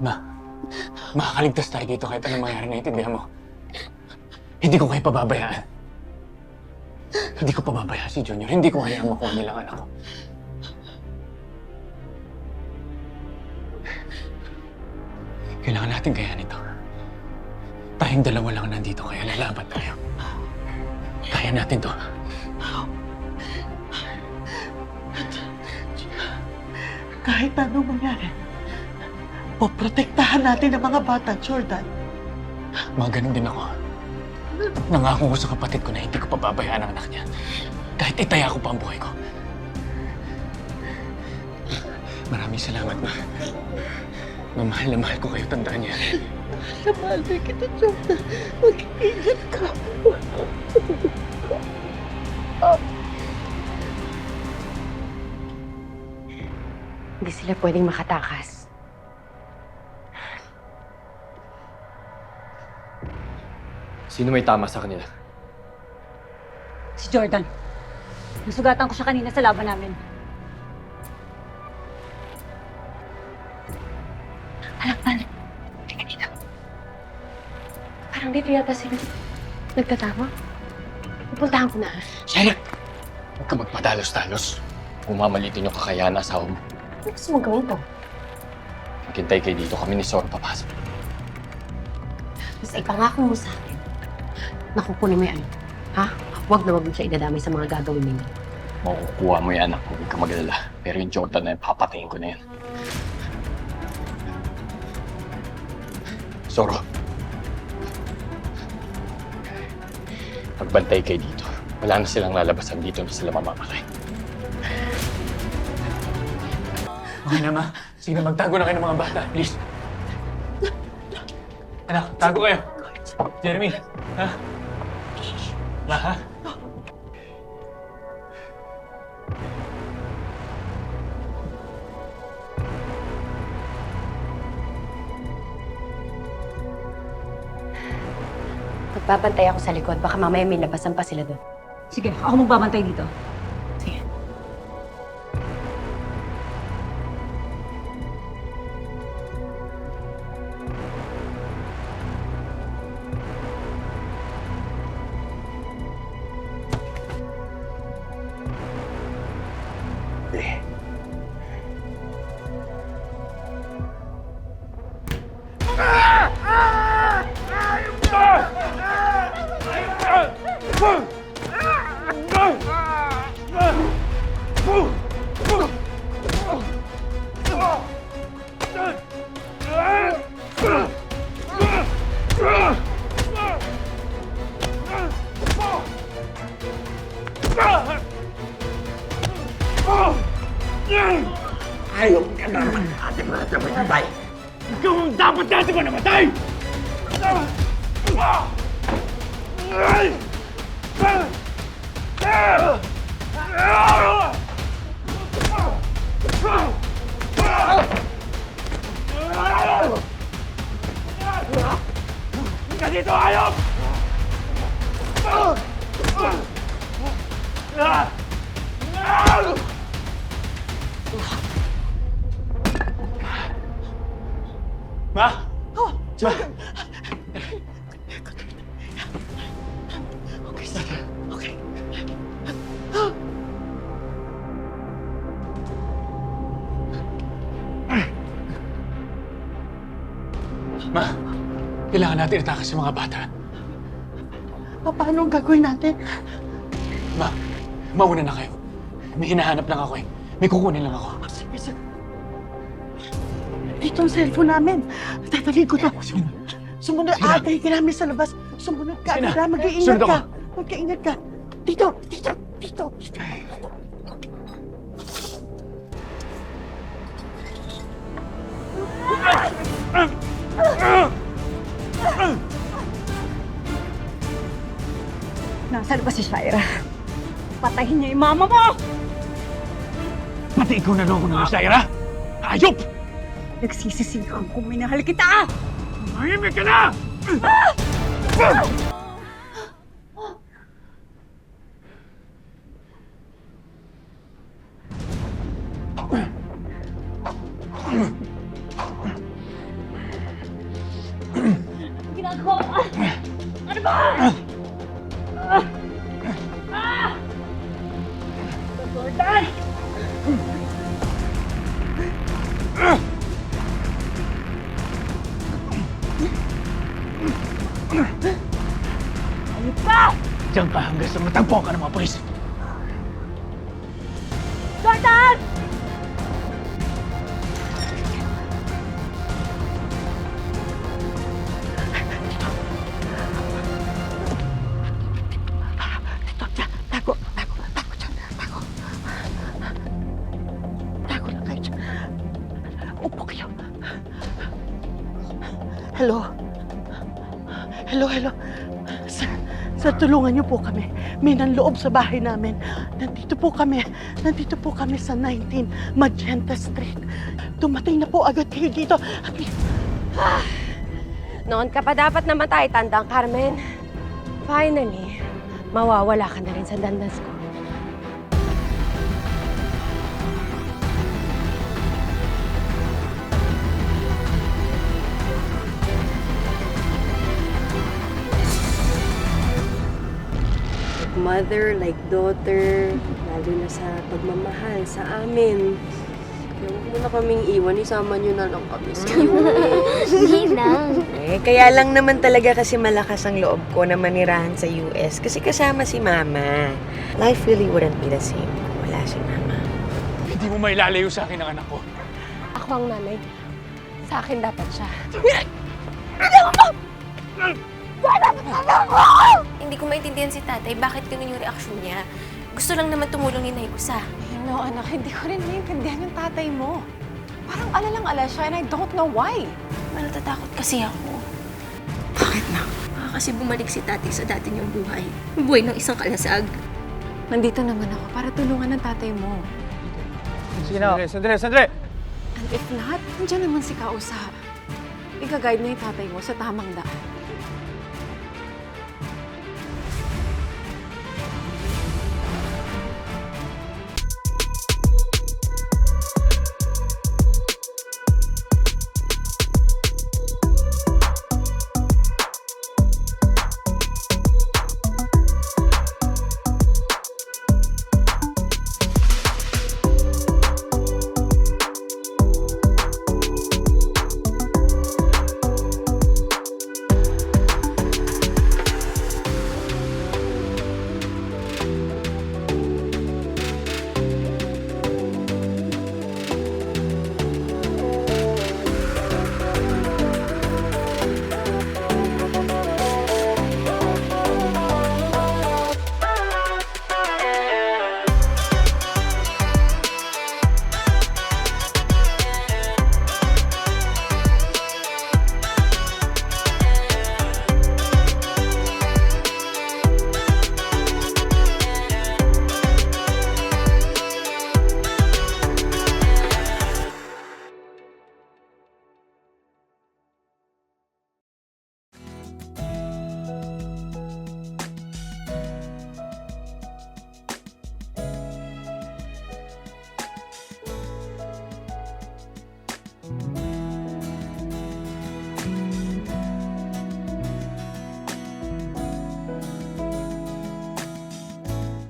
Ma, makakaligtas tayo dito kahit anong mangyari, naiintindihan mo. Hindi ko kayo pababayaan. Hindi ko pababayaan si Junior. Hindi ko hayaan makuha nilang anak ko. Kailangan natin kaya nito. Tayong dalawa lang nandito, kaya lalaban tayo. Kaya natin to. Kahit anong mangyari, poprotektahan natin ang mga bata, Jordan. Mga ganun din ako. Nangako ko sa kapatid ko na hindi ko pababayaan ang anak niya. Kahit itaya ko pa ang buhay ko. Maraming salamat, Ma. Mahal na mahal ko kayo, tandaan niya. Mahal na kita, Jordan. Mag-iingat ka. Hindi sila pwedeng makatakas. Sino may tama sa kanila? Si Jordan. Nasugatan ko siya kanina sa laban namin. Anak. Teka dito. Parang dito yata sila nagtatama. Pupuntahan ko na. Shaira! Huwag ka magpadalos-dalos. Umamalitin yung kakayahan ng asawa mo. Ano gusto mong gawin to? Maghintay kayo dito, kami ni Sor papasok. Basta ipangako mo sa akin. Nakukunin mo yung anak. Ha? Huwag na huwag mo siya idadamay sa mga gagawin ninyo. Makukuha mo yung anak mo, huwag ka mag-alala. Pero yung Jordan na yan, papatayin ko na yan. Soro. Pagbantay kayo dito. Wala na silang lalabasan dito na sila mamamatay. Okay na, Ma. Sige na, magtago na kayo ng mga bata, please. Anak, tago kayo. Jeremy, ha? Ma, ha? Magbabantay ako sa likod. Baka mamaya may labasan pa sila doon. Sige, ako magbabantay dito. Sige. Ayaw ka naman ating mga tamatay. Ikaw ang dapat natin manamatay! Ka dito, hayop! Ma! Ma! Okay, sige. Okay. Ma! Kailangan natin itakas sa mga bata. Paano ang gagawin natin? Ma! Mauna na kayo. May hinahanap lang ako eh. May kukunin lang ako. Sige. Ito ang cellphone namin. Tatagin ko to. Sumunod, atay ka namin sa labas. Sumunod ka, Sige na. Andra. Mag-iingat Sunod ka. ako. Mag-iingat ka. Dito. Nasa labas si Shaira. Patayin niya yung mama mo! Pati ikaw na loko ng Shaira! Hayop! Nagsisisigaw kung minahal kita! Mahimik ka na! Diyan ka hanggang sa matagpo ka ng mga polis. Jordan! Dito, dyan. Tago dyan. Tago lang kayo dyan. Upo kayo. Hello? Hello? Sir, tulungan niyo po kami. May nanloob sa bahay namin. Nandito po kami sa 19 Magenta Street. Tumatay na po agad kayo dito. Noon ka pa dapat namatay, Tandang Carmen. Finally, mawawala ka na rin sa dandas ko. Mother, like daughter, lalo na sa pagmamahal sa amin. Kaya huwag mo na kaming iwan, isama niyo na lang kami sa Hindi na. Kaya lang naman talaga kasi malakas ang loob ko na manirahan sa US kasi kasama si Mama. Life really wouldn't be the same kung wala si Mama. Hindi mo mailalayo sa akin ang anak ko. Ako ang nanay. Sa akin dapat siya. Hindi ko maintindihan si tatay. Bakit ganun yung reaksyon niya? Gusto lang naman tumulong ni Nay Usa. No, anak, hindi ko rin maintindihan yung tatay mo. Parang alalang-ala siya and I don't know why. Natatakot kasi ako. Bakit na? Baka kasi bumalik si tatay sa dati niyang buhay. Buhay ng isang kalasag. Nandito naman ako para tulungan ng tatay mo. Sandali! And if not, nandiyan naman si Kausa. Iga-guide na yung tatay mo sa tamang daan.